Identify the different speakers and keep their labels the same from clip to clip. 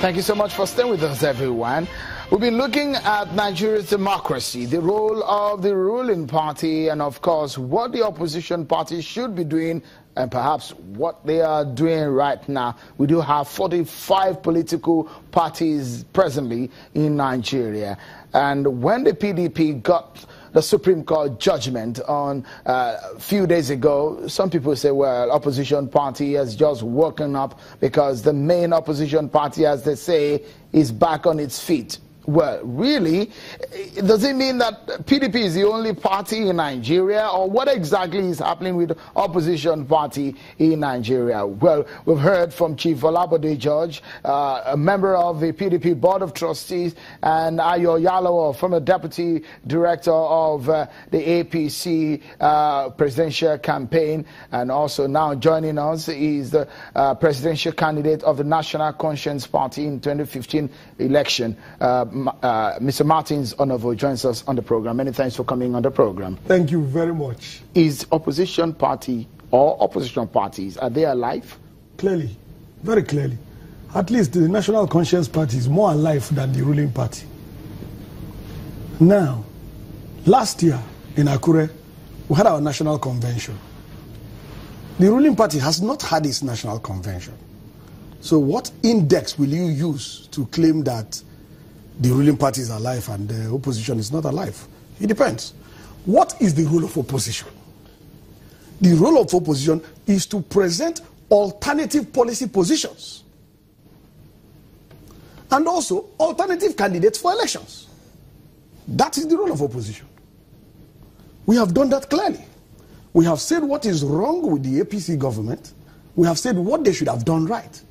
Speaker 1: Thank you so much for staying with us, everyone. We've been looking at Nigeria's democracy, the role of the ruling party, and of course, what the opposition party should be doing, and perhaps what they are doing right now. We do have 45 political parties presently in Nigeria. And when the PDP got the Supreme Court judgment on a few days ago, some people say, well, opposition party has just woken up because the main opposition party, as they say, is back on its feet. Well, really, does it mean that PDP is the only party in Nigeria, or what exactly is happening with the opposition party in Nigeria? Well, we've heard from Chief Olabode George, a member of the PDP Board of Trustees, and Ayo Yalowo, former Deputy Director of the APC presidential campaign, and also now joining us is the presidential candidate of the National Conscience Party in 2015 election. Mr. Martins Onovo joins us on the program. Many thanks for coming on the program.
Speaker 2: Thank you very much.
Speaker 1: Is opposition party or opposition parties, are they alive?
Speaker 2: Clearly, very clearly. At least the National Conscience Party is more alive than the ruling party. Now, last year in Akure, we had our national convention. The ruling party has not had its national convention. So what index will you use to claim that the ruling party is alive and the opposition is not alive? It depends. What is the role of opposition? The role of opposition is to present alternative policy positions and also alternative candidates for elections. That is the role of opposition. We have done that clearly. We have said what is wrong with the APC government. We have said what they should have done right.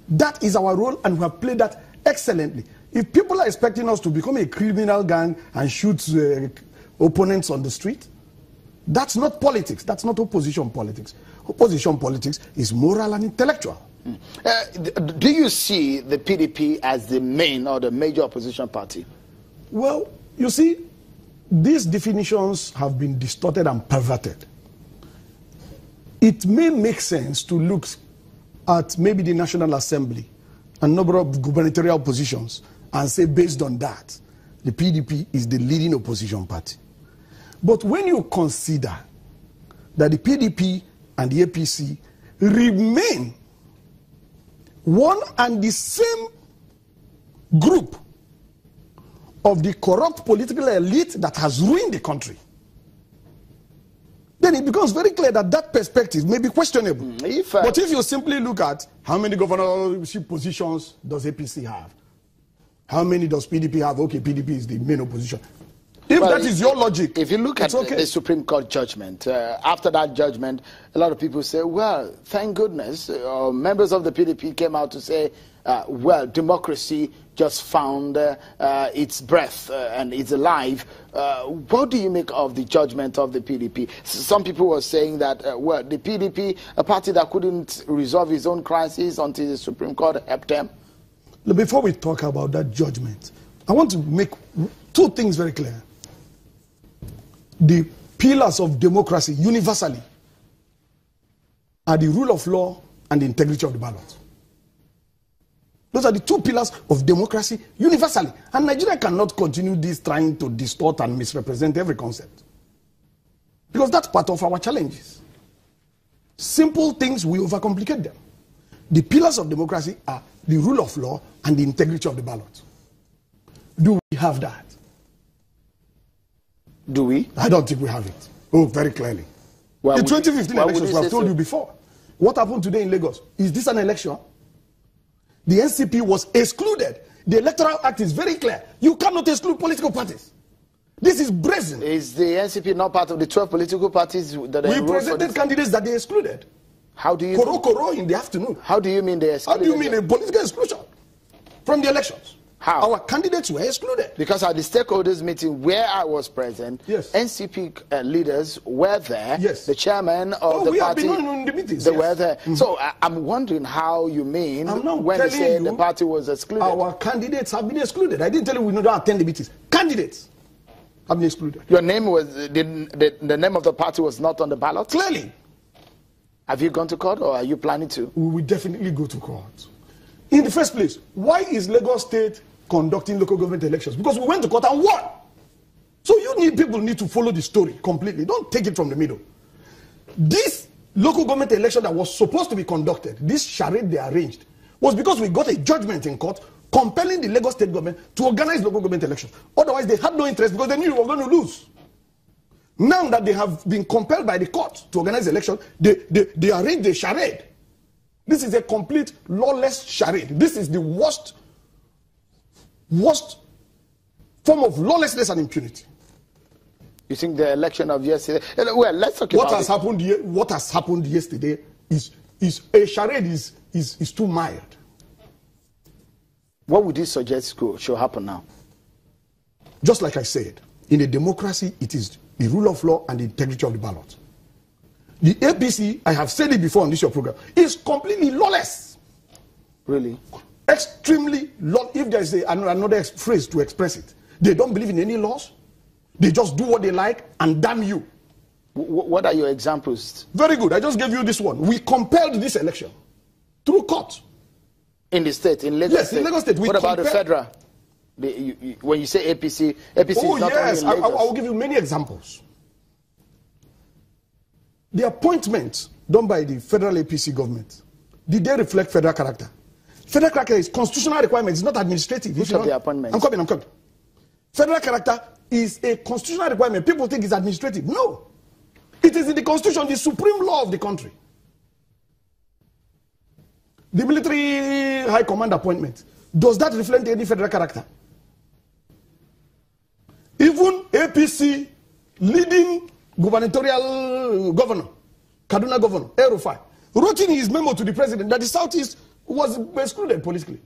Speaker 2: That is our role, and we have played that excellently. If people are expecting us to become a criminal gang and shoot opponents on the street, that's not politics. That's not opposition politics. Opposition politics is moral and intellectual.
Speaker 1: Do you see the PDP as the main or the major opposition party?
Speaker 2: Well, you see, these definitions have been distorted and perverted. It may make sense to look at maybe the National Assembly and number of gubernatorial positions and say, based on that, the PDP is the leading opposition party. But when you consider that the PDP and the APC remain one and the same group of the corrupt political elite that has ruined the country, then it becomes very clear that that perspective may be questionable. But if you simply look at how many governorship positions does APC have, how many does PDP have? Okay, PDP is the main opposition. If that is your logic,
Speaker 1: if you look at the Supreme Court judgment, after that judgment, a lot of people say, well, thank goodness, members of the PDP came out to say, well, democracy just found its breath and it's alive. What do you make of the judgment of the PDP? Some people were saying that, well, the PDP, a party that couldn't resolve its own crisis until the Supreme Court helped them.
Speaker 2: Before we talk about that judgment, I want to make two things very clear. The pillars of democracy universally are the rule of law and the integrity of the ballot. Those are the two pillars of democracy universally. And Nigeria cannot continue this trying to distort and misrepresent every concept. Because that's part of our challenges. Simple things, we overcomplicate them. The pillars of democracy are the rule of law and the integrity of the ballot. Do we have that?
Speaker 1: Do we?
Speaker 2: I don't think we have it. Oh, very clearly. The 2015 elections, we have told you before. What happened today in Lagos? Is this an election? The NCP was excluded. The Electoral Act is very clear. You cannot exclude political parties. This is brazen.
Speaker 1: Is the NCP not part of the 12 political parties that
Speaker 2: we presented candidates that they excluded?
Speaker 1: How do you...
Speaker 2: Koro in the afternoon.
Speaker 1: How do you mean they excluded?
Speaker 2: How do you mean a political exclusion from the elections?
Speaker 1: How?
Speaker 2: Our candidates were excluded.
Speaker 1: Because at the stakeholders meeting where I was present,
Speaker 2: yes,
Speaker 1: NCP leaders were there.
Speaker 2: Yes.
Speaker 1: The chairman of the party,
Speaker 2: have been in the meetings.
Speaker 1: They were there. So I'm wondering how you mean when you say the party was excluded.
Speaker 2: Our candidates have been excluded. I didn't tell you we don't attend the meetings. Candidates have been excluded.
Speaker 1: Your name was, the name of the party was not on the ballot?
Speaker 2: Clearly.
Speaker 1: Have you gone to court or are you planning to?
Speaker 2: We will definitely go to court. In the first place, why is Lagos State conducting local government elections? Because we went to court and won. So people need to follow the story completely. Don't take it from the middle. This local government election that was supposed to be conducted, this charade they arranged, was because we got a judgment in court compelling the Lagos State government to organize local government elections. Otherwise, they had no interest because they knew we were going to lose. Now that they have been compelled by the court to organize the election, they arranged a charade. This is a complete lawless charade. This is the worst form of lawlessness and impunity.
Speaker 1: You think the election of yesterday? Well, let's talk about
Speaker 2: what has happened yesterday is a charade is too mild.
Speaker 1: What would you suggest should happen now?
Speaker 2: Just like I said, in a democracy, it is the rule of law and the integrity of the ballot. The APC, I have said it before on this your program, is completely lawless.
Speaker 1: Really?
Speaker 2: Extremely lawless. If there is another phrase to express it, they don't believe in any laws. They just do what they like and damn you.
Speaker 1: What are your examples?
Speaker 2: Very good. I just gave you this one. We compelled this election through court.
Speaker 1: In the state, in Lagos State?
Speaker 2: Yes, in Lagos State.
Speaker 1: What about the federal? When you say APC is not only in Lagos.
Speaker 2: I will give you many examples. The appointment done by the federal APC government, did they reflect federal character? Federal character is constitutional requirement, it's not administrative.
Speaker 1: Which of the appointments?
Speaker 2: I'm coming. Federal character is a constitutional requirement. People think it's administrative. No. It is in the constitution, the supreme law of the country. The military high command appointment, does that reflect any federal character? Even APC leading gubernatorial governor, Kaduna governor, El Rufai, wrote in his memo to the president that the Southeast was excluded politically.